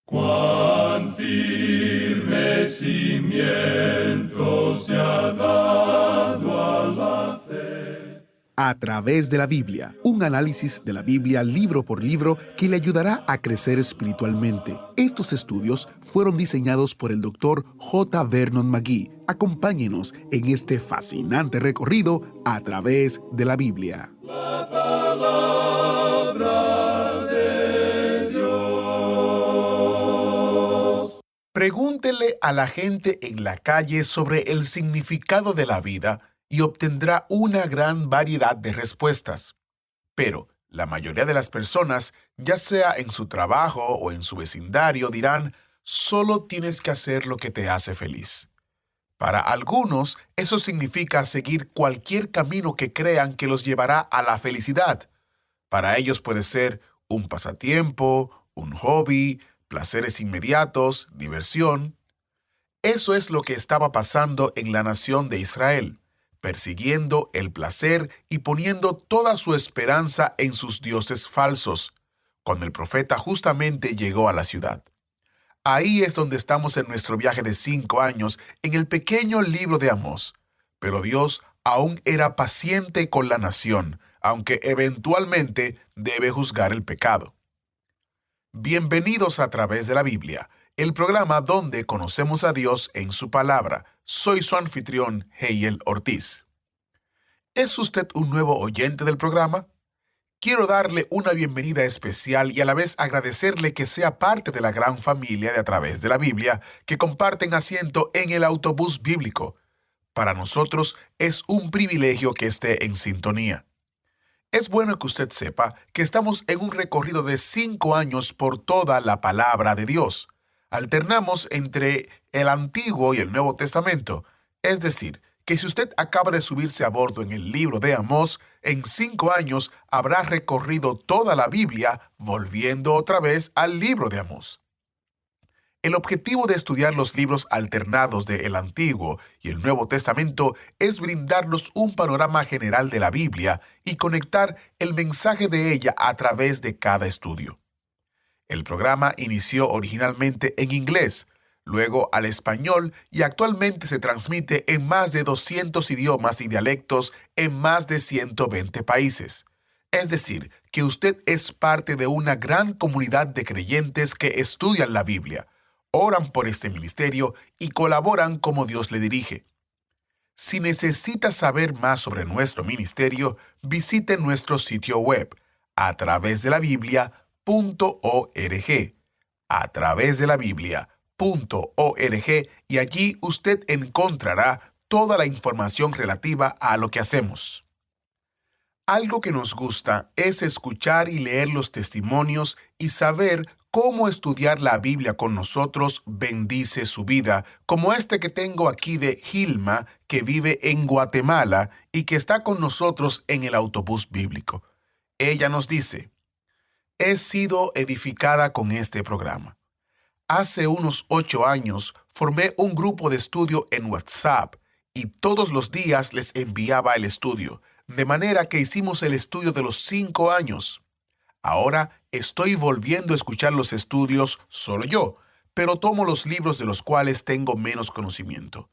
Cuán firme cimiento se ha dado a la fe. A través de la Biblia, un análisis de la Biblia libro por libro que le ayudará a crecer espiritualmente. Estos estudios fueron diseñados por el Dr. J. Vernon McGee. Acompáñenos en este fascinante recorrido a través de la Biblia. La palabra de Dios. Pregúntele a la gente en la calle sobre el significado de la vida y obtendrá una gran variedad de respuestas. Pero la mayoría de las personas, ya sea en su trabajo o en su vecindario, dirán, solo tienes que hacer lo que te hace feliz. Para algunos, eso significa seguir cualquier camino que crean que los llevará a la felicidad. Para ellos puede ser un pasatiempo, un hobby, placeres inmediatos, diversión. Eso es lo que estaba pasando en la nación de Israel, persiguiendo el placer y poniendo toda su esperanza en sus dioses falsos, cuando el profeta justamente llegó a la ciudad. Ahí es donde estamos en nuestro viaje de 5 años en el pequeño libro de Amós. Pero Dios aún era paciente con la nación, aunque eventualmente debe juzgar el pecado. Bienvenidos a través de la Biblia, el programa donde conocemos a Dios en su palabra. Soy su anfitrión, Heiel Ortiz. ¿Es usted un nuevo oyente del programa? Quiero darle una bienvenida especial y a la vez agradecerle que sea parte de la gran familia de A Través de la Biblia que comparten asiento en el autobús bíblico. Para nosotros es un privilegio que esté en sintonía. Es bueno que usted sepa que estamos en un recorrido de 5 años por toda la palabra de Dios. Alternamos entre el Antiguo y el Nuevo Testamento, es decir, que si usted acaba de subirse a bordo en el libro de Amós, en 5 años habrá recorrido toda la Biblia, volviendo otra vez al libro de Amós. El objetivo de estudiar los libros alternados del Antiguo y el Nuevo Testamento es brindarnos un panorama general de la Biblia y conectar el mensaje de ella a través de cada estudio. El programa inició originalmente en inglés, luego al español y actualmente se transmite en más de 200 idiomas y dialectos en más de 120 países. Es decir, que usted es parte de una gran comunidad de creyentes que estudian la Biblia, oran por este ministerio y colaboran como Dios le dirige. Si necesita saber más sobre nuestro ministerio, visite nuestro sitio web a través de la Biblia.org. A través de la Biblia.org y allí usted encontrará toda la información relativa a lo que hacemos. Algo que nos gusta es escuchar y leer los testimonios y saber cómo estudiar la Biblia con nosotros bendice su vida, como este que tengo aquí de Gilma, que vive en Guatemala y que está con nosotros en el autobús bíblico. Ella nos dice, he sido edificada con este programa. Hace unos 8 años formé un grupo de estudio en WhatsApp y todos los días les enviaba el estudio, de manera que hicimos el estudio de los 5 años. Ahora estoy volviendo a escuchar los estudios solo yo, pero tomo los libros de los cuales tengo menos conocimiento.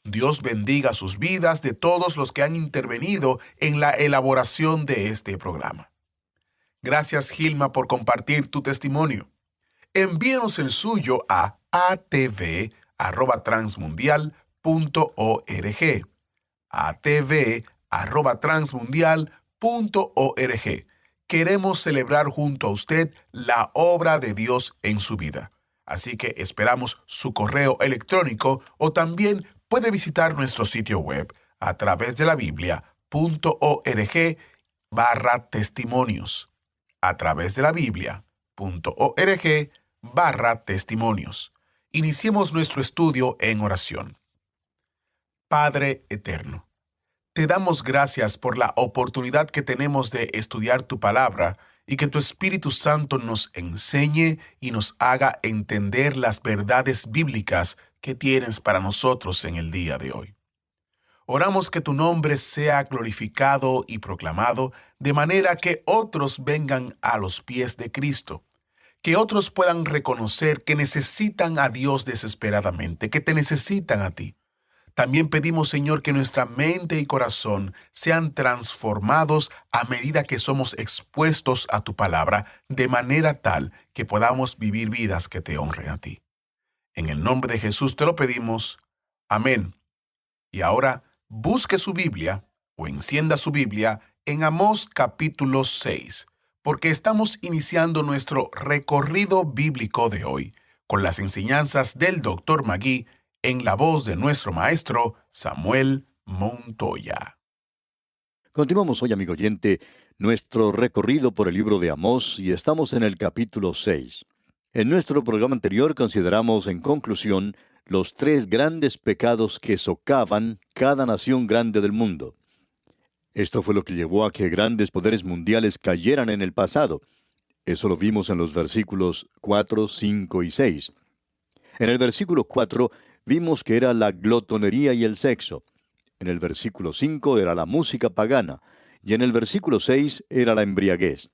Dios bendiga sus vidas de todos los que han intervenido en la elaboración de este programa. Gracias, Gilma, por compartir tu testimonio. Envíenos el suyo a atv@transmundial.org. atv@transmundial.org. Queremos celebrar junto a usted la obra de Dios en su vida. Así que esperamos su correo electrónico o también puede visitar nuestro sitio web a través de la Biblia.org/testimonios. A través de la Biblia.org/testimonios. Iniciemos nuestro estudio en oración. Padre eterno, te damos gracias por la oportunidad que tenemos de estudiar tu palabra y que tu Espíritu Santo nos enseñe y nos haga entender las verdades bíblicas que tienes para nosotros en el día de hoy. Oramos que tu nombre sea glorificado y proclamado de manera que otros vengan a los pies de Cristo, Que otros puedan reconocer que necesitan a Dios desesperadamente, que te necesitan a ti. También pedimos, Señor, que nuestra mente y corazón sean transformados a medida que somos expuestos a tu palabra, de manera tal que podamos vivir vidas que te honren a ti. En el nombre de Jesús te lo pedimos. Amén. Y ahora, busque su Biblia o encienda su Biblia en Amós capítulo 6, porque estamos iniciando nuestro recorrido bíblico de hoy con las enseñanzas del Dr. Magui en la voz de nuestro maestro Samuel Montoya. Continuamos hoy, amigo oyente, nuestro recorrido por el libro de Amós y estamos en el capítulo 6. En nuestro programa anterior consideramos en conclusión los tres grandes pecados que socavan cada nación grande del mundo. Esto fue lo que llevó a que grandes poderes mundiales cayeran en el pasado. Eso lo vimos en los versículos 4, 5 y 6. En el versículo 4 vimos que era la glotonería y el sexo. En el versículo 5 era la música pagana, y en el versículo 6 era la embriaguez.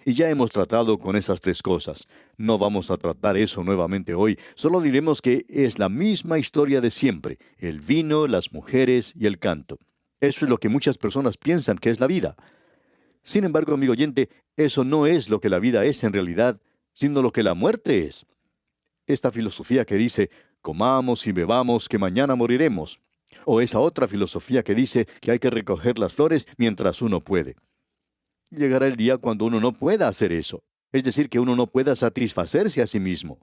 Y ya hemos tratado con esas tres cosas. No vamos a tratar eso nuevamente hoy, solo diremos que es la misma historia de siempre, el vino, las mujeres y el canto. Eso es lo que muchas personas piensan que es la vida. Sin embargo, amigo oyente, eso no es lo que la vida es en realidad, sino lo que la muerte es. Esta filosofía que dice, comamos y bebamos, que mañana moriremos. O esa otra filosofía que dice que hay que recoger las flores mientras uno puede. Llegará el día cuando uno no pueda hacer eso. Es decir, que uno no pueda satisfacerse a sí mismo.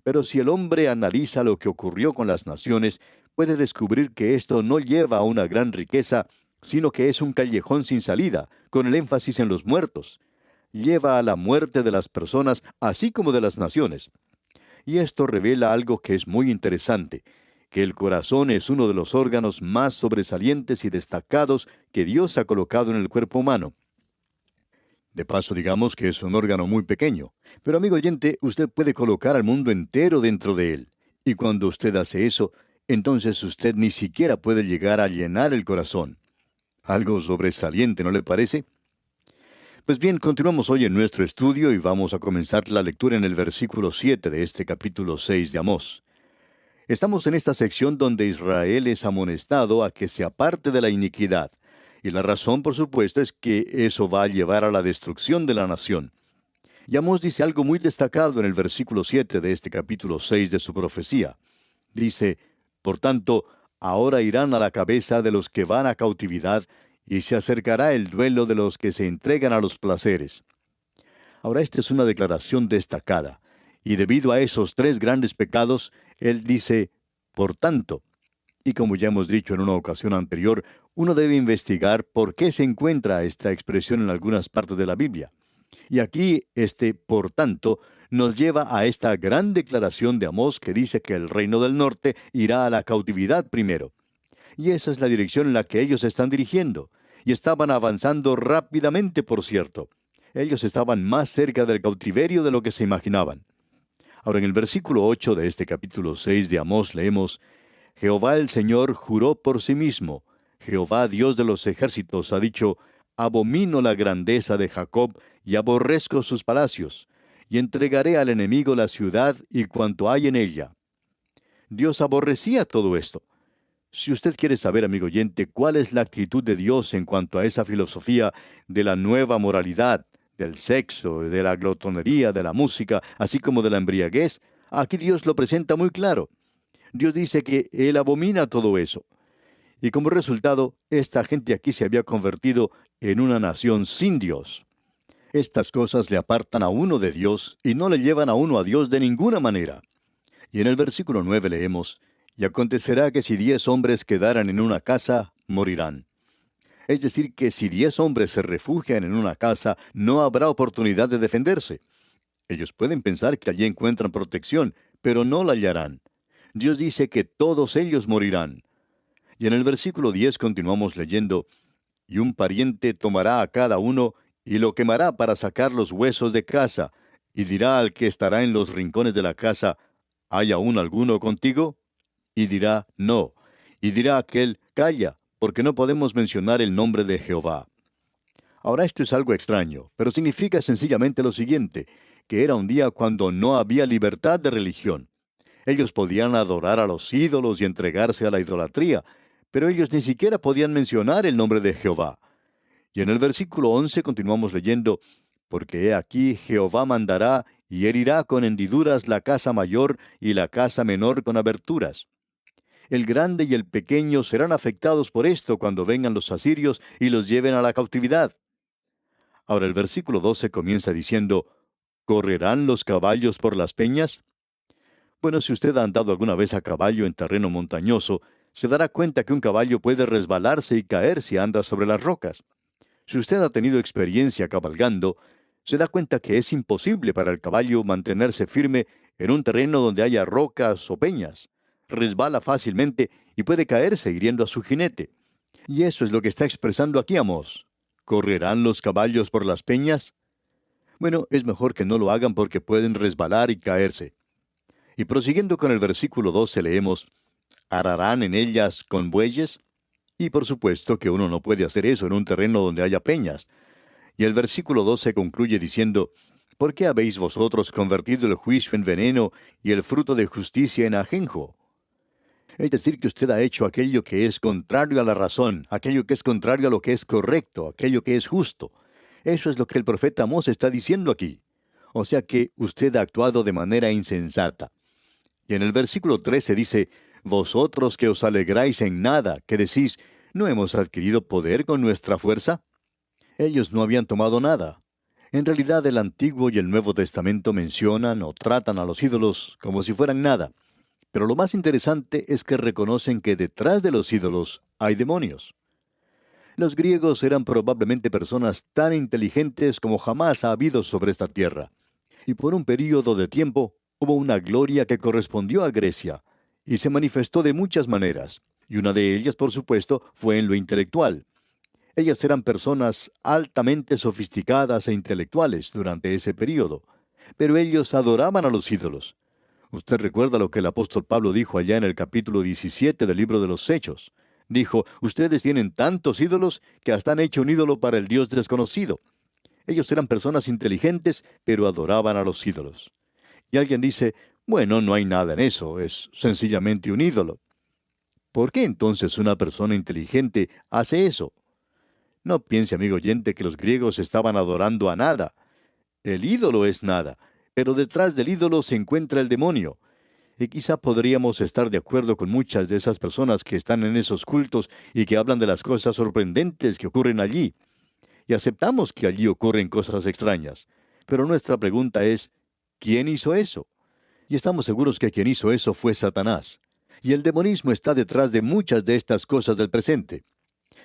Pero si el hombre analiza lo que ocurrió con las naciones, puede descubrir que esto no lleva a una gran riqueza, sino que es un callejón sin salida, con el énfasis en los muertos. Lleva a la muerte de las personas, así como de las naciones. Y esto revela algo que es muy interesante, que el corazón es uno de los órganos más sobresalientes y destacados que Dios ha colocado en el cuerpo humano. De paso, digamos que es un órgano muy pequeño, pero amigo oyente, usted puede colocar al mundo entero dentro de él. Y cuando usted hace eso, entonces usted ni siquiera puede llegar a llenar el corazón. Algo sobresaliente, ¿no le parece? Pues bien, continuamos hoy en nuestro estudio y vamos a comenzar la lectura en el versículo 7 de este capítulo 6 de Amós. Estamos en esta sección donde Israel es amonestado a que se aparte de la iniquidad. Y la razón, por supuesto, es que eso va a llevar a la destrucción de la nación. Y Amós dice algo muy destacado en el versículo 7 de este capítulo 6 de su profecía. Dice, por tanto, ahora irán a la cabeza de los que van a cautividad, y se acercará el duelo de los que se entregan a los placeres. Ahora, esta es una declaración destacada. Y debido a esos tres grandes pecados, él dice, por tanto. Y como ya hemos dicho en una ocasión anterior, uno debe investigar por qué se encuentra esta expresión en algunas partes de la Biblia. Y aquí, por tanto, nos lleva a esta gran declaración de Amós que dice que el reino del norte irá a la cautividad primero. Y esa es la dirección en la que ellos se están dirigiendo. Y estaban avanzando rápidamente, por cierto. Ellos estaban más cerca del cautiverio de lo que se imaginaban. Ahora, en el versículo 8 de este capítulo 6 de Amós leemos, Jehová el Señor juró por sí mismo. Jehová Dios de los ejércitos ha dicho, abomino la grandeza de Jacob y aborrezco sus palacios, y entregaré al enemigo la ciudad y cuanto hay en ella. Dios aborrecía todo esto. Si usted quiere saber, amigo oyente, cuál es la actitud de Dios en cuanto a esa filosofía de la nueva moralidad, del sexo, de la glotonería, de la música, así como de la embriaguez, aquí Dios lo presenta muy claro. Dios dice que Él abomina todo eso. Y como resultado, esta gente aquí se había convertido en una nación sin Dios. Estas cosas le apartan a uno de Dios y no le llevan a uno a Dios de ninguna manera. Y en el versículo 9 leemos, y acontecerá que si 10 hombres quedaran en una casa, morirán. Es decir, que si 10 hombres se refugian en una casa, no habrá oportunidad de defenderse. Ellos pueden pensar que allí encuentran protección, pero no la hallarán. Dios dice que todos ellos morirán. Y en el versículo 10 continuamos leyendo, y un pariente tomará a cada uno y lo quemará para sacar los huesos de casa, y dirá al que estará en los rincones de la casa, ¿hay aún alguno contigo? Y dirá, no. Y dirá aquel, calla, porque no podemos mencionar el nombre de Jehová. Ahora esto es algo extraño, pero significa sencillamente lo siguiente, que era un día cuando no había libertad de religión. Ellos podían adorar a los ídolos y entregarse a la idolatría, pero ellos ni siquiera podían mencionar el nombre de Jehová. Y en el versículo 11 continuamos leyendo, porque he aquí Jehová mandará y herirá con hendiduras la casa mayor y la casa menor con aberturas. El grande y el pequeño serán afectados por esto cuando vengan los asirios y los lleven a la cautividad. Ahora el versículo 12 comienza diciendo, ¿correrán los caballos por las peñas? Bueno, si usted ha andado alguna vez a caballo en terreno montañoso, se dará cuenta que un caballo puede resbalarse y caer si anda sobre las rocas. Si usted ha tenido experiencia cabalgando, se da cuenta que es imposible para el caballo mantenerse firme en un terreno donde haya rocas o peñas. Resbala fácilmente y puede caerse hiriendo a su jinete. Y eso es lo que está expresando aquí Amós. ¿Correrán los caballos por las peñas? Bueno, es mejor que no lo hagan porque pueden resbalar y caerse. Y prosiguiendo con el versículo 12 leemos, ¿ararán en ellas con bueyes? Y por supuesto que uno no puede hacer eso en un terreno donde haya peñas. Y el versículo 12 concluye diciendo, ¿por qué habéis vosotros convertido el juicio en veneno y el fruto de justicia en ajenjo? Es decir, que usted ha hecho aquello que es contrario a la razón, aquello que es contrario a lo que es correcto, aquello que es justo. Eso es lo que el profeta Amós está diciendo aquí. O sea que usted ha actuado de manera insensata. Y en el versículo 13 dice, vosotros que os alegráis en nada, que decís, ¿no hemos adquirido poder con nuestra fuerza? Ellos no habían tomado nada. En realidad el Antiguo y el Nuevo Testamento mencionan o tratan a los ídolos como si fueran nada. Pero lo más interesante es que reconocen que detrás de los ídolos hay demonios. Los griegos eran probablemente personas tan inteligentes como jamás ha habido sobre esta tierra. Y por un período de tiempo hubo una gloria que correspondió a Grecia, y se manifestó de muchas maneras, y una de ellas, por supuesto, fue en lo intelectual. Ellas eran personas altamente sofisticadas e intelectuales durante ese período, pero ellos adoraban a los ídolos. Usted recuerda lo que el apóstol Pablo dijo allá en el capítulo 17 del libro de los Hechos. Dijo, ustedes tienen tantos ídolos que hasta han hecho un ídolo para el Dios desconocido. Ellos eran personas inteligentes, pero adoraban a los ídolos. Y alguien dice, bueno, no hay nada en eso, es sencillamente un ídolo. ¿Por qué entonces una persona inteligente hace eso? No piense, amigo oyente, que los griegos estaban adorando a nada. El ídolo es nada, pero detrás del ídolo se encuentra el demonio. Y quizá podríamos estar de acuerdo con muchas de esas personas que están en esos cultos y que hablan de las cosas sorprendentes que ocurren allí. Y aceptamos que allí ocurren cosas extrañas. Pero nuestra pregunta es, ¿quién hizo eso? Y estamos seguros que quien hizo eso fue Satanás. Y el demonismo está detrás de muchas de estas cosas del presente.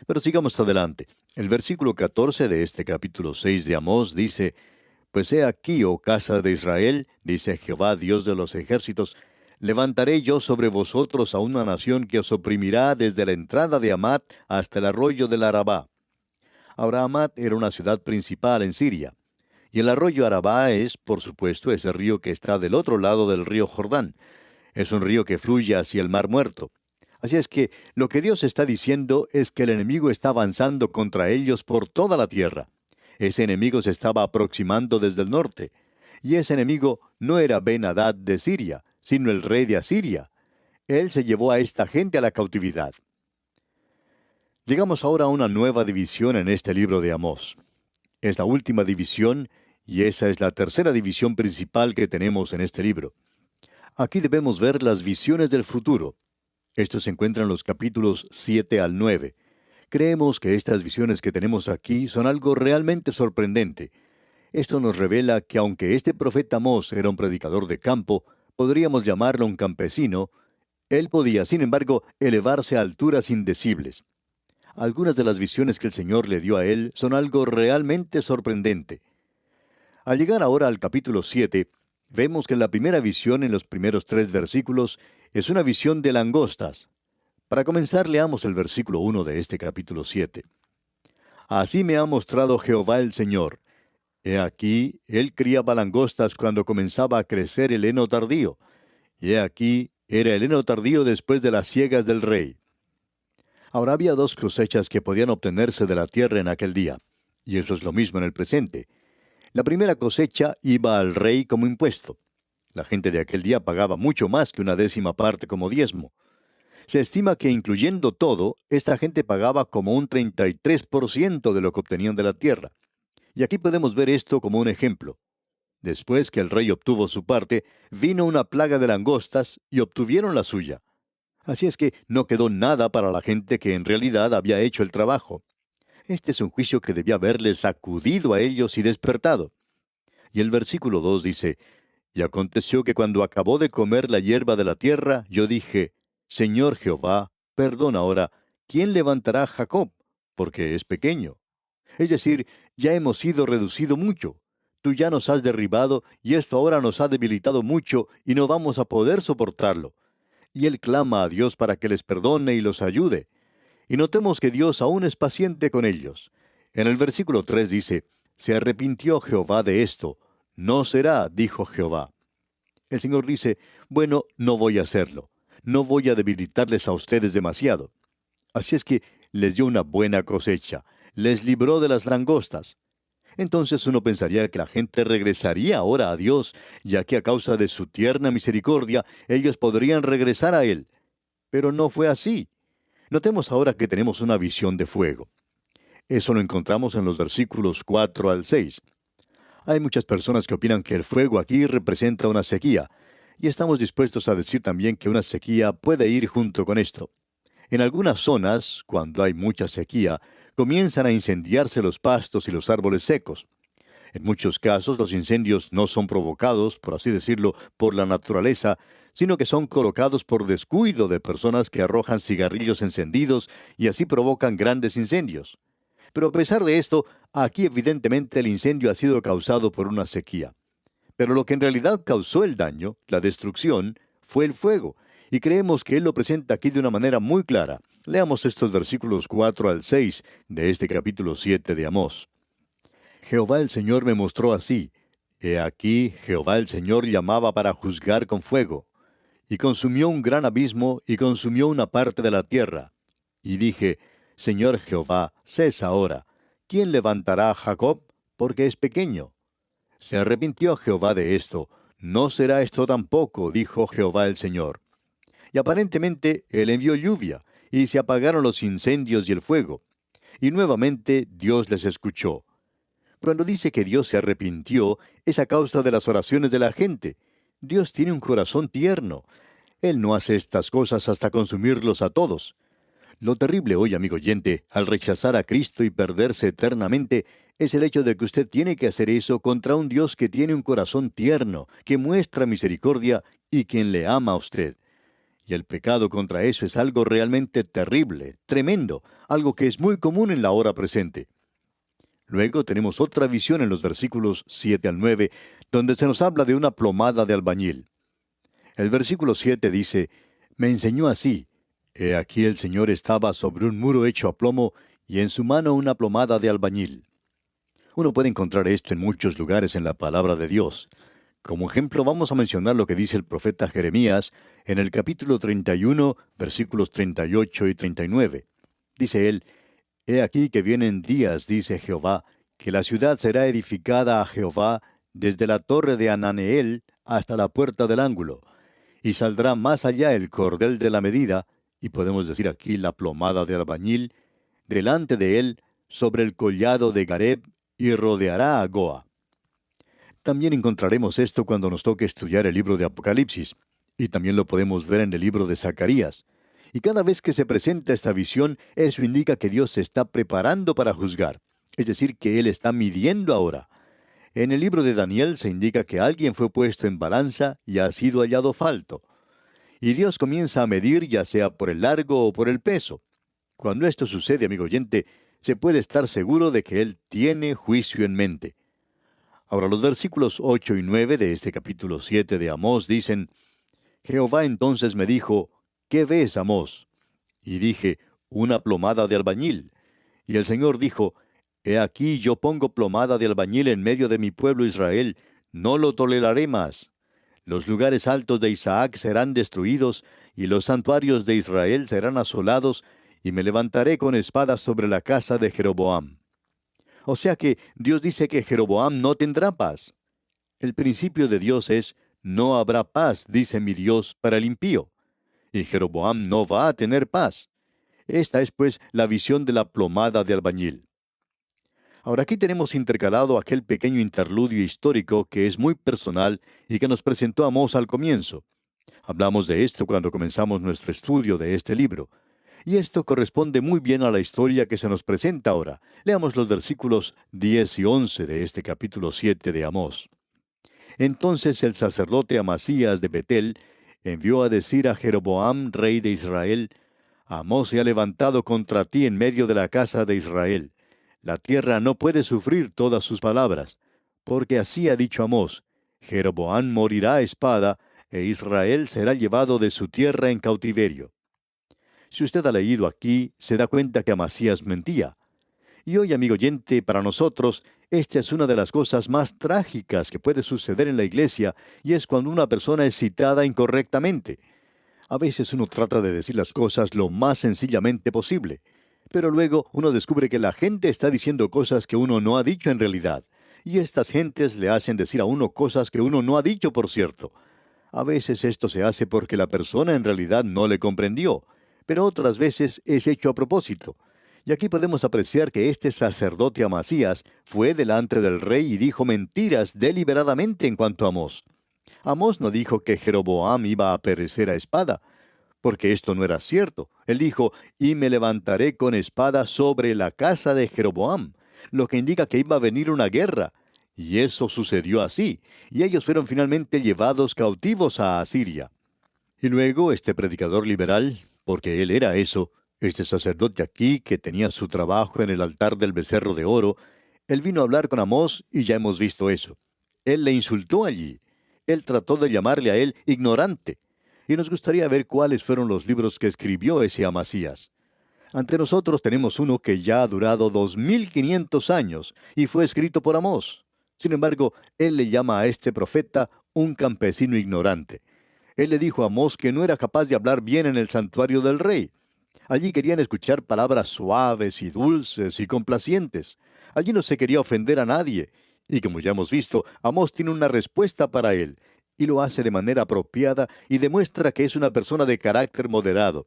Pero sigamos adelante. El versículo 14 de este capítulo 6 de Amós dice, pues he aquí, oh casa de Israel, dice Jehová, Dios de los ejércitos, levantaré yo sobre vosotros a una nación que os oprimirá desde la entrada de Hamat hasta el arroyo del Arabá. Ahora Hamat era una ciudad principal en Siria. Y el arroyo Arabá es, por supuesto, ese río que está del otro lado del río Jordán. Es un río que fluye hacia el Mar Muerto. Así es que lo que Dios está diciendo es que el enemigo está avanzando contra ellos por toda la tierra. Ese enemigo se estaba aproximando desde el norte. Y ese enemigo no era Ben-Hadad de Siria, sino el rey de Asiria. Él se llevó a esta gente a la cautividad. Llegamos ahora a una nueva división en este libro de Amós. Es la última división, y esa es la tercera división principal que tenemos en este libro. Aquí debemos ver las visiones del futuro. Esto se encuentra en los capítulos 7 al 9. Creemos que estas visiones que tenemos aquí son algo realmente sorprendente. Esto nos revela que aunque este profeta Amós era un predicador de campo, podríamos llamarlo un campesino, él podía, sin embargo, elevarse a alturas indecibles. Algunas de las visiones que el Señor le dio a él son algo realmente sorprendente. Al llegar ahora al capítulo 7, vemos que la primera visión en los primeros 3 versículos es una visión de langostas. Para comenzar, leamos el versículo 1 de este capítulo 7. Así me ha mostrado Jehová el Señor. He aquí, él criaba langostas cuando comenzaba a crecer el heno tardío. Y he aquí, era el heno tardío después de las siegas del rey. Ahora había 2 cosechas que podían obtenerse de la tierra en aquel día. Y eso es lo mismo en el presente. La primera cosecha iba al rey como impuesto. La gente de aquel día pagaba mucho más que una décima parte como diezmo. Se estima que incluyendo todo, esta gente pagaba como un 33% de lo que obtenían de la tierra. Y aquí podemos ver esto como un ejemplo. Después que el rey obtuvo su parte, vino una plaga de langostas y obtuvieron la suya. Así es que no quedó nada para la gente que en realidad había hecho el trabajo. Este es un juicio que debía haberles sacudido a ellos y despertado. Y el versículo 2 dice, y aconteció que cuando acabó de comer la hierba de la tierra, yo dije, Señor Jehová, perdona ahora, ¿quién levantará a Jacob? Porque es pequeño. Es decir, ya hemos sido reducido mucho. Tú ya nos has derribado y esto ahora nos ha debilitado mucho y no vamos a poder soportarlo. Y él clama a Dios para que les perdone y los ayude. Y notemos que Dios aún es paciente con ellos. En el versículo 3 dice, se arrepintió Jehová de esto. No será, dijo Jehová. El Señor dice, bueno, no voy a hacerlo. No voy a debilitarles a ustedes demasiado. Así es que les dio una buena cosecha. Les libró de las langostas. Entonces uno pensaría que la gente regresaría ahora a Dios, ya que a causa de su tierna misericordia, ellos podrían regresar a Él. Pero no fue así. Notemos ahora que tenemos una visión de fuego. Eso lo encontramos en los versículos 4 al 6. Hay muchas personas que opinan que el fuego aquí representa una sequía, y estamos dispuestos a decir también que una sequía puede ir junto con esto. En algunas zonas, cuando hay mucha sequía, comienzan a incendiarse los pastos y los árboles secos. En muchos casos los incendios no son provocados, por así decirlo, por la naturaleza, sino que son colocados por descuido de personas que arrojan cigarrillos encendidos y así provocan grandes incendios. Pero a pesar de esto, aquí evidentemente el incendio ha sido causado por una sequía. Pero lo que en realidad causó el daño, la destrucción, fue el fuego, y creemos que Él lo presenta aquí de una manera muy clara. Leamos estos versículos 4 al 6 de este capítulo 7 de Amós. Jehová el Señor me mostró así. He aquí, Jehová el Señor llamaba para juzgar con fuego. Y consumió un gran abismo, y consumió una parte de la tierra. Y dije, Señor Jehová, cesa ahora. ¿Quién levantará a Jacob? Porque es pequeño. Se arrepintió Jehová de esto. No será esto tampoco, dijo Jehová el Señor. Y aparentemente Él envió lluvia, y se apagaron los incendios y el fuego. Y nuevamente Dios les escuchó. Cuando dice que Dios se arrepintió, es a causa de las oraciones de la gente. Dios tiene un corazón tierno. Él no hace estas cosas hasta consumirlos a todos. Lo terrible hoy, amigo oyente, al rechazar a Cristo y perderse eternamente, es el hecho de que usted tiene que hacer eso contra un Dios que tiene un corazón tierno, que muestra misericordia y quien le ama a usted. Y el pecado contra eso es algo realmente terrible, tremendo, algo que es muy común en la hora presente. Luego tenemos otra visión en los versículos 7 al 9, donde se nos habla de una plomada de albañil. El versículo 7 dice, me enseñó así, he aquí el Señor estaba sobre un muro hecho a plomo, y en su mano una plomada de albañil. Uno puede encontrar esto en muchos lugares en la palabra de Dios. Como ejemplo vamos a mencionar lo que dice el profeta Jeremías en el capítulo 31, versículos 38 y 39. Dice él, he aquí que vienen días, dice Jehová, que la ciudad será edificada a Jehová desde la torre de Ananeel hasta la puerta del ángulo, y saldrá más allá el cordel de la medida, y podemos decir aquí la plomada de albañil, delante de él, sobre el collado de Gareb, y rodeará a Goa. También encontraremos esto cuando nos toque estudiar el libro de Apocalipsis, y también lo podemos ver en el libro de Zacarías. Y cada vez que se presenta esta visión, eso indica que Dios se está preparando para juzgar, es decir, que Él está midiendo ahora. En el libro de Daniel se indica que alguien fue puesto en balanza y ha sido hallado falto. Y Dios comienza a medir ya sea por el largo o por el peso. Cuando esto sucede, amigo oyente, se puede estar seguro de que Él tiene juicio en mente. Ahora los versículos 8 y 9 de este capítulo 7 de Amós dicen, Jehová entonces me dijo, ¿qué ves, Amós? Y dije, una plomada de albañil. Y el Señor dijo, he aquí yo pongo plomada de albañil en medio de mi pueblo Israel, no lo toleraré más. Los lugares altos de Isaac serán destruidos, y los santuarios de Israel serán asolados, y me levantaré con espada sobre la casa de Jeroboam. O sea que Dios dice que Jeroboam no tendrá paz. El principio de Dios es, no habrá paz, dice mi Dios, para el impío. Y Jeroboam no va a tener paz. Esta es pues la visión de la plomada de albañil. Ahora aquí tenemos intercalado aquel pequeño interludio histórico que es muy personal y que nos presentó Amós al comienzo. Hablamos de esto cuando comenzamos nuestro estudio de este libro. Y esto corresponde muy bien a la historia que se nos presenta ahora. Leamos los versículos 10 y 11 de este capítulo 7 de Amós. Entonces el sacerdote Amasías de Betel envió a decir a Jeroboam, rey de Israel: Amós se ha levantado contra ti en medio de la casa de Israel. La tierra no puede sufrir todas sus palabras, porque así ha dicho Amós: Jeroboam morirá a espada, e Israel será llevado de su tierra en cautiverio. Si usted ha leído aquí, se da cuenta que Amasías mentía. Y hoy, amigo oyente, para nosotros, esta es una de las cosas más trágicas que puede suceder en la iglesia, y es cuando una persona es citada incorrectamente. A veces uno trata de decir las cosas lo más sencillamente posible, pero luego uno descubre que la gente está diciendo cosas que uno no ha dicho en realidad, y estas gentes le hacen decir a uno cosas que uno no ha dicho, por cierto. A veces esto se hace porque la persona en realidad no le comprendió, pero otras veces es hecho a propósito. Y aquí podemos apreciar que este sacerdote Amasías fue delante del rey y dijo mentiras deliberadamente en cuanto a Amós. Amós no dijo que Jeroboam iba a perecer a espada, porque esto no era cierto. Él dijo, y me levantaré con espada sobre la casa de Jeroboam, lo que indica que iba a venir una guerra. Y eso sucedió así, y ellos fueron finalmente llevados cautivos a Asiria. Y luego este predicador liberal, porque él era eso, este sacerdote aquí que tenía su trabajo en el altar del becerro de oro, él vino a hablar con Amós y ya hemos visto eso. Él le insultó allí. Él trató de llamarle a él ignorante. Y nos gustaría ver cuáles fueron los libros que escribió ese Amasías. Ante nosotros tenemos uno que ya ha durado 2500 años y fue escrito por Amós. Sin embargo, él le llama a este profeta un campesino ignorante. Él le dijo a Amós que no era capaz de hablar bien en el santuario del rey. Allí querían escuchar palabras suaves y dulces y complacientes. Allí no se quería ofender a nadie. Y como ya hemos visto, Amós tiene una respuesta para él, y lo hace de manera apropiada y demuestra que es una persona de carácter moderado.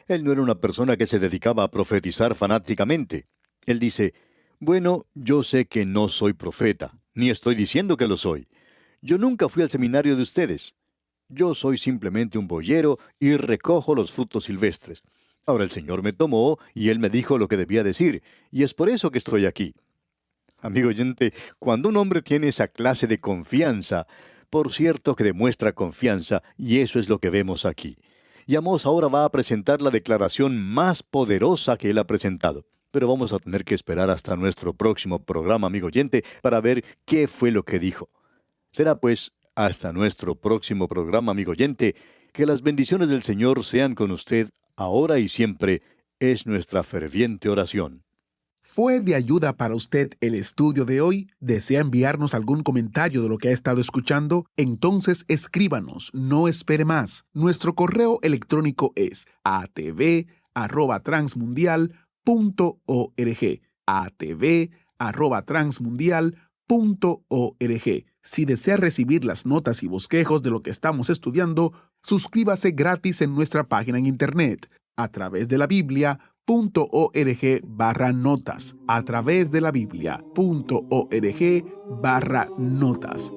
Él no era una persona que se dedicaba a profetizar fanáticamente. Él dice, bueno, yo sé que no soy profeta, ni estoy diciendo que lo soy. Yo nunca fui al seminario de ustedes. Yo soy simplemente un boyero y recojo los frutos silvestres. Ahora el Señor me tomó y Él me dijo lo que debía decir, y es por eso que estoy aquí. Amigo oyente, cuando un hombre tiene esa clase de confianza, por cierto que demuestra confianza, y eso es lo que vemos aquí. Y Amós ahora va a presentar la declaración más poderosa que él ha presentado. Pero vamos a tener que esperar hasta nuestro próximo programa, amigo oyente, para ver qué fue lo que dijo. Será pues hasta nuestro próximo programa, amigo oyente, que las bendiciones del Señor sean con usted ahora y siempre, es nuestra ferviente oración. ¿Fue de ayuda para usted el estudio de hoy? ¿Desea enviarnos algún comentario de lo que ha estado escuchando? Entonces escríbanos, no espere más. Nuestro correo electrónico es atv@transmundial.org. atv@transmundial.org. Si desea recibir las notas y bosquejos de lo que estamos estudiando, suscríbase gratis en nuestra página en internet a través de la Biblia.org/notas. A través de la Biblia.org/notas.